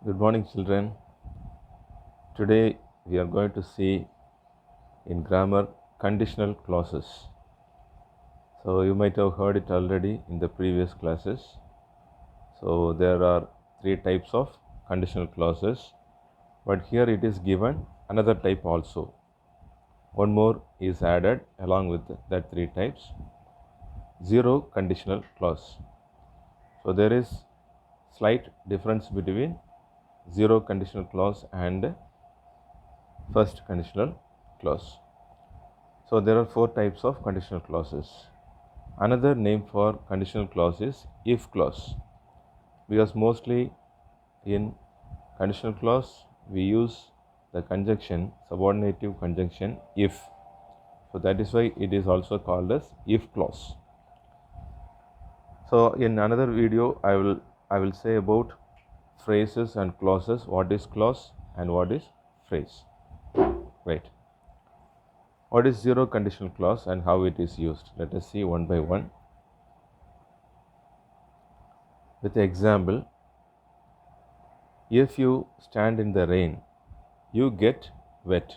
Good morning, children. Today we are going to see in grammar conditional clauses. So you might have heard it already in the previous classes. So there are three types of conditional clauses, but here it is given another type also. One more is added along with that three types. Zero conditional clause. So there is slight difference between zero conditional clause and first conditional clause. So there are four types of conditional clauses. Another name for conditional clause is if clause, because mostly in conditional clause we use the conjunction, subordinative conjunction if. So that is why it is also called as if clause. So in another video I will say about phrases and clauses, what is clause and what is phrase. Right. What is zero conditional clause and how it is used? Let us see one by one. With the example, if you stand in the rain, you get wet.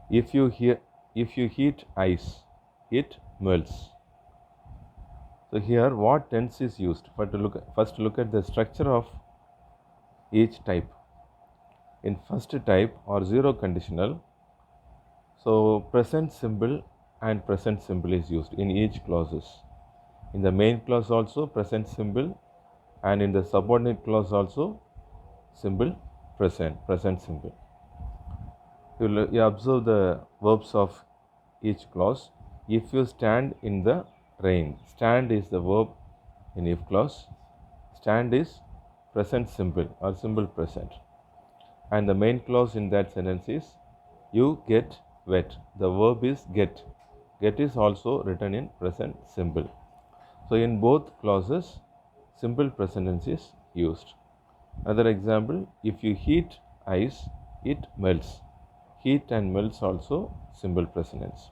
If you heat ice, it melts. So here what tense is used? First look at the structure of each type. In first type or zero conditional, so present simple and present simple is used in each clauses. In the main clause also present simple, and in the subordinate clause also simple present simple. You observe the verbs of each clause. If you stand in the rain, stand is the verb in if clause. Stand is present simple or simple present, and the main clause in that sentence is you get wet. The verb is get. Get is also written in present simple. So in both clauses simple present tense is used. Another example, if you heat ice, it melts. Heat and melts also simple present tense.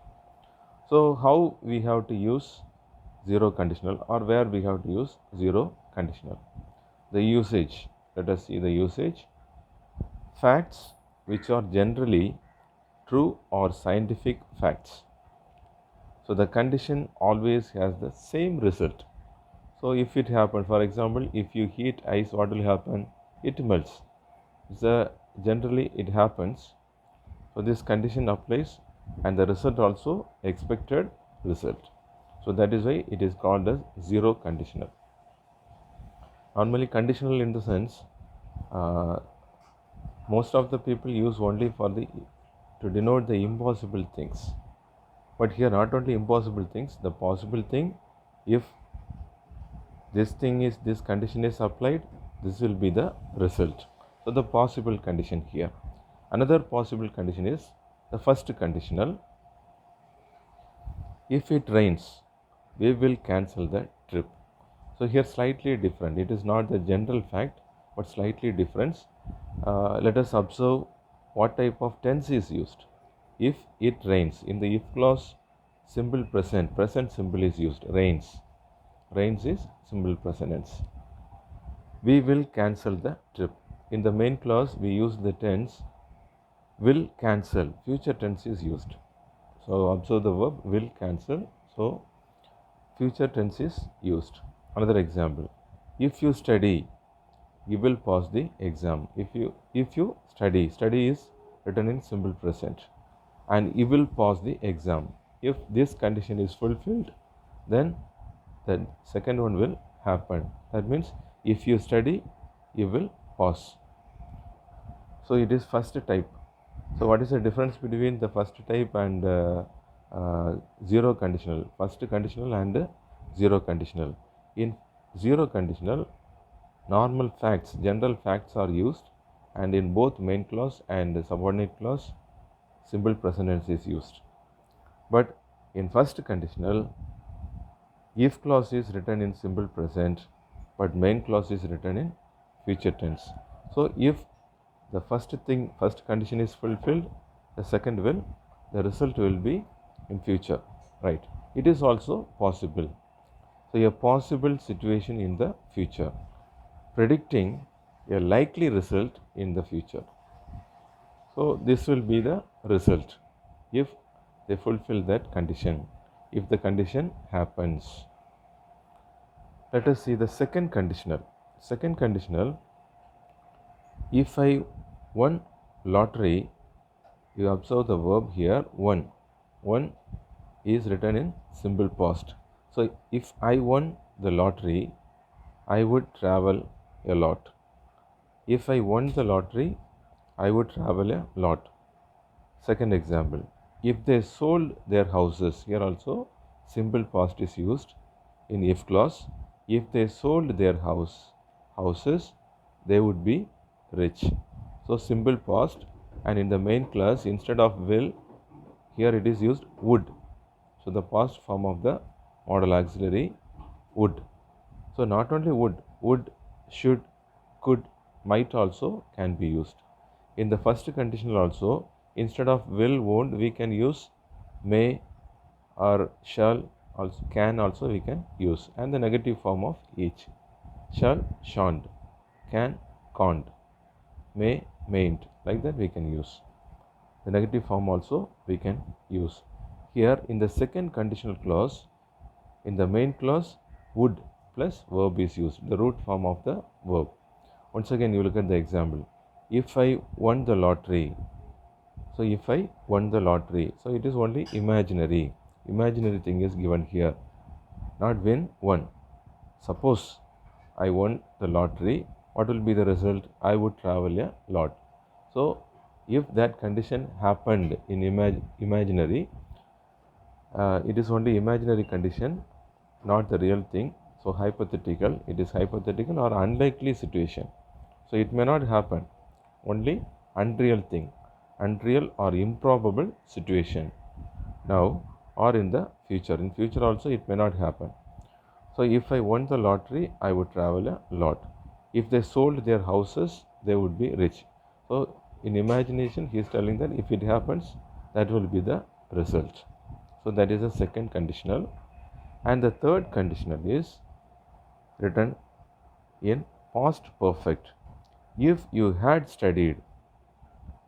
So how we have to use zero conditional, or where we have to use zero conditional? The usage. Let us see the usage. Facts which are generally true or scientific facts. So the condition always has the same result. So if it happens, for example, if you heat ice, what will happen? It melts. Generally it happens. So this condition applies, and the result also expected result. So that is why it is called as zero conditional. Normally conditional in the sense, most of the people use only for the to denote the impossible things. But here not only impossible things, the possible thing, if this condition is applied, this will be the result. So the possible condition here. Another possible condition is the first conditional. If it rains, we will cancel the trip. So here slightly different. It is not the general fact, but slightly different. Let us observe what type of tense is used. If it rains, in the if clause, simple present simple is used. Rains. Rains is simple present tense. We will cancel the trip. In the main clause, we use the tense will cancel. Future tense is used. So observe the verb will cancel. So future tense is used. Another example. If you study, you will pass the exam. If you study is written in simple present, and you will pass the exam. If this condition is fulfilled, then the second one will happen. That means if you study, you will pass. So it is first type. So what is the difference between the first type and zero conditional? First conditional and zero conditional. In zero conditional, normal facts, general facts are used, and in both main clause and subordinate clause, simple present tense is used. But in first conditional, if clause is written in simple present, but main clause is written in future tense. So if the first condition is fulfilled, the result will be in future, right? It is also possible. So a possible situation in the future. Predicting a likely result in the future. So this will be the result if they fulfill that condition, if the condition happens. Let us see the second conditional. Second conditional, if I won lottery, you observe the verb here, won. Won is written in simple past. So if I won the lottery, I would travel a lot. If I won the lottery, I would travel a lot. Second example, if they sold their houses, here also simple past is used in if clause. If they sold their houses, they would be rich. So simple past, and in the main clause instead of will, here it is used would. So the past form of the modal auxiliary would. So not only would, should, could, might also can be used. In the first conditional also, instead of will, won't, we can use may or shall, also can also we can use, and the negative form of each. Shall, shan't, can, can't, may, mayn't, like that we can use. The negative form also we can use. Here in the second conditional clause, in the main clause, would plus verb is used, the root form of the verb. Once again, you look at the example. If I won the lottery, so if I won the lottery, so it is only imaginary. Imaginary thing is given here, not when won. Suppose I won the lottery, what will be the result? I would travel a lot. So if that condition happened in imaginary, it is only imaginary condition, not the real thing. So hypothetical, it is hypothetical or unlikely situation. So it may not happen, only unreal thing, unreal or improbable situation. Now or in the future. In future also it may not happen. So if I won the lottery, I would travel a lot. If they sold their houses, they would be rich. So in imagination, he is telling that if it happens, that will be the result. So that is the second conditional. And the third conditional is written in past perfect. If you had studied,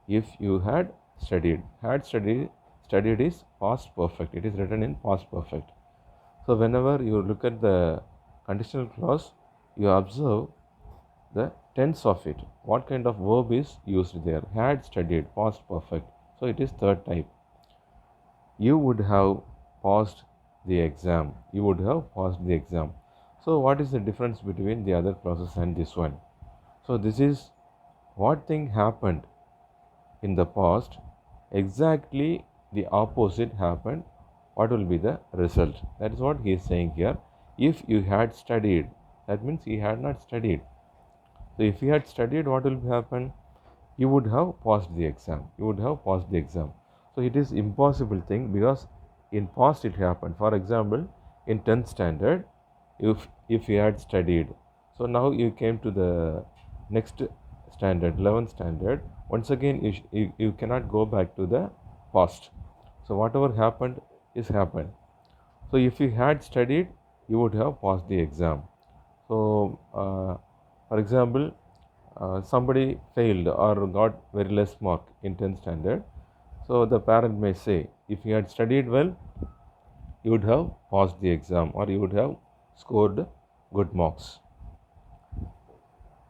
if you had studied is past perfect. It is written in past perfect. So whenever you look at the conditional clause, you observe the tense of it. What kind of verb is used there? Had studied, past perfect. So it is third type. You would have passed the exam. You would have passed the exam. So what is the difference between the other clauses and this one? So this is what thing happened in the past, exactly the opposite happened. What will be the result? That is what he is saying here. If you had studied, that means he had not studied. So if he had studied, what will happen? You would have passed the exam. You would have passed the exam. So it is impossible thing because in past it happened. For example, in 10th standard, if you had studied, so now you came to the next standard, 11th standard. Once again, you cannot go back to the past. So whatever happened is happened. So if you had studied, you would have passed the exam. So for example, somebody failed or got very less mark in 10th standard. So the parent may say, if you had studied well, you would have passed the exam or you would have scored good marks.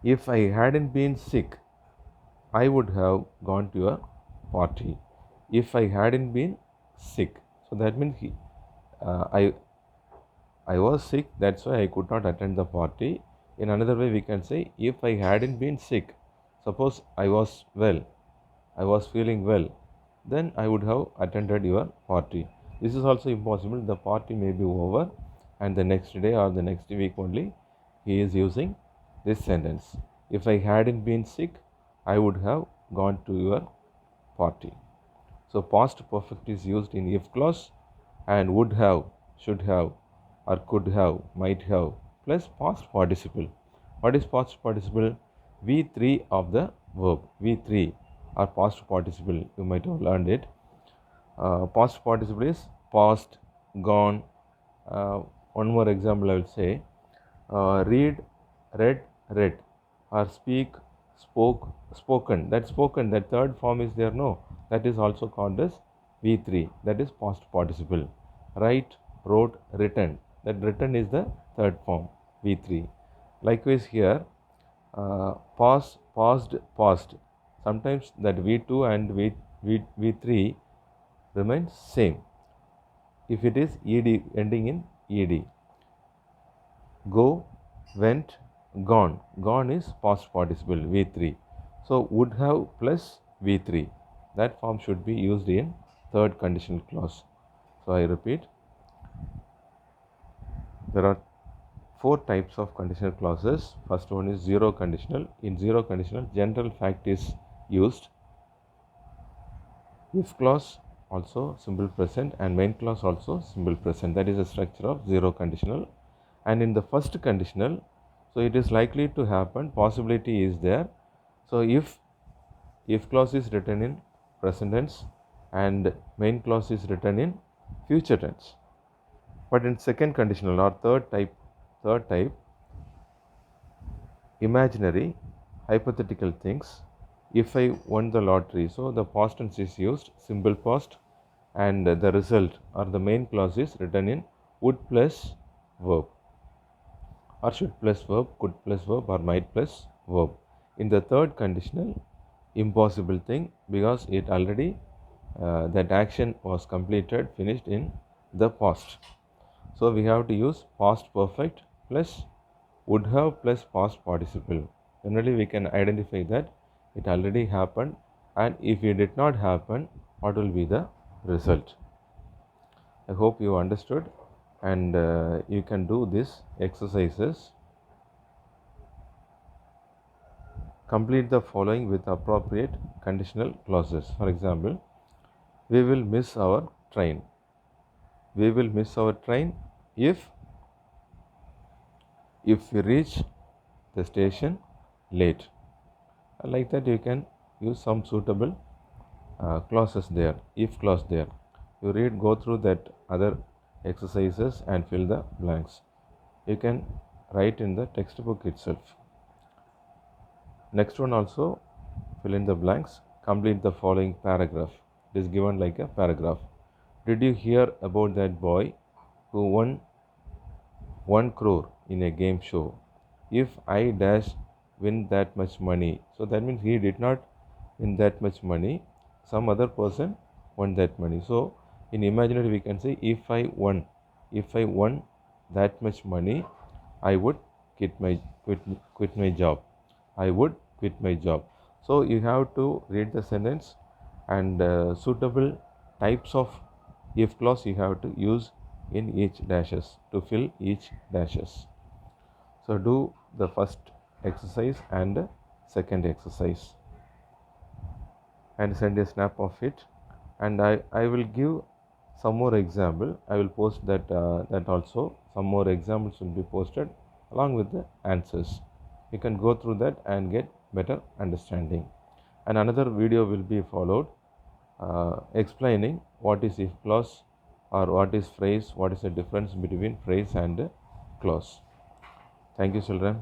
If I hadn't been sick, I would have gone to a party. If I hadn't been sick, so that means I was sick, that's why I could not attend the party. In another way, we can say, if I hadn't been sick, suppose I was well, I was feeling well, then I would have attended your party. This is also impossible. The party may be over, and the next day or the next week only, he is using this sentence. If I hadn't been sick, I would have gone to your party. So past perfect is used in if clause, and would have, should have, or could have, might have, plus past participle. What is past participle? V3 of the verb. V3 or past participle. You might have learned it. Past participle is past, gone. One more example I will say. Read, read, read. or speak, spoke, spoken. That third form is there, no? That is also called as V3. That is past participle. Write, wrote, written. That written is the third form, V3. Likewise here, past, passed, past. Sometimes that V2 and V3 remains same if it is ed ending in ed. Go, went, gone. Gone is past participle V3. So would have plus V3. That form should be used in third conditional clause. So I repeat, there are four types of conditional clauses. First one is zero conditional. In zero conditional, general fact is used. If clause also simple present and main clause also simple present. That is the structure of zero conditional. And in the first conditional, so it is likely to happen, possibility is there. So if clause is written in present tense and main clause is written in future tense. But in second conditional or third type, imaginary hypothetical things, if I won the lottery, so the past tense is used, simple past, and the result or the main clause is written in would plus verb, or should plus verb, could plus verb, or might plus verb. In the third conditional, impossible thing, because it already that action was completed, finished in the past. So we have to use past perfect plus would have plus past participle. Generally we can identify that it already happened, and if it did not happen, what will be the result. I hope you understood, and you can do these exercises. Complete the following with appropriate conditional clauses. For example, we will miss our train. We will miss our train if we reach the station late. Like that, you can use some suitable clauses there, if clause there. You read, go through that other exercises and fill the blanks. You can write in the textbook itself. Next one also, fill in the blanks. Complete the following paragraph. It is given like a paragraph. Did you hear about that boy who won 1 crore in a game show? If I dash win that much money, so that means he did not win that much money, some other person won that money. So in imaginary we can say, if I won that much money, I would quit my job. I would quit my job. So you have to read the sentence, and suitable types of if clause you have to use in each dashes to fill each dashes. So do the first exercise and second exercise and send a snap of it, and I will give some more example. I will post that also. Some more examples will be posted along with the answers. You can go through that and get better understanding. And another video will be followed explaining what is if clause or what is phrase, what is the difference between phrase and clause. Thank you, children.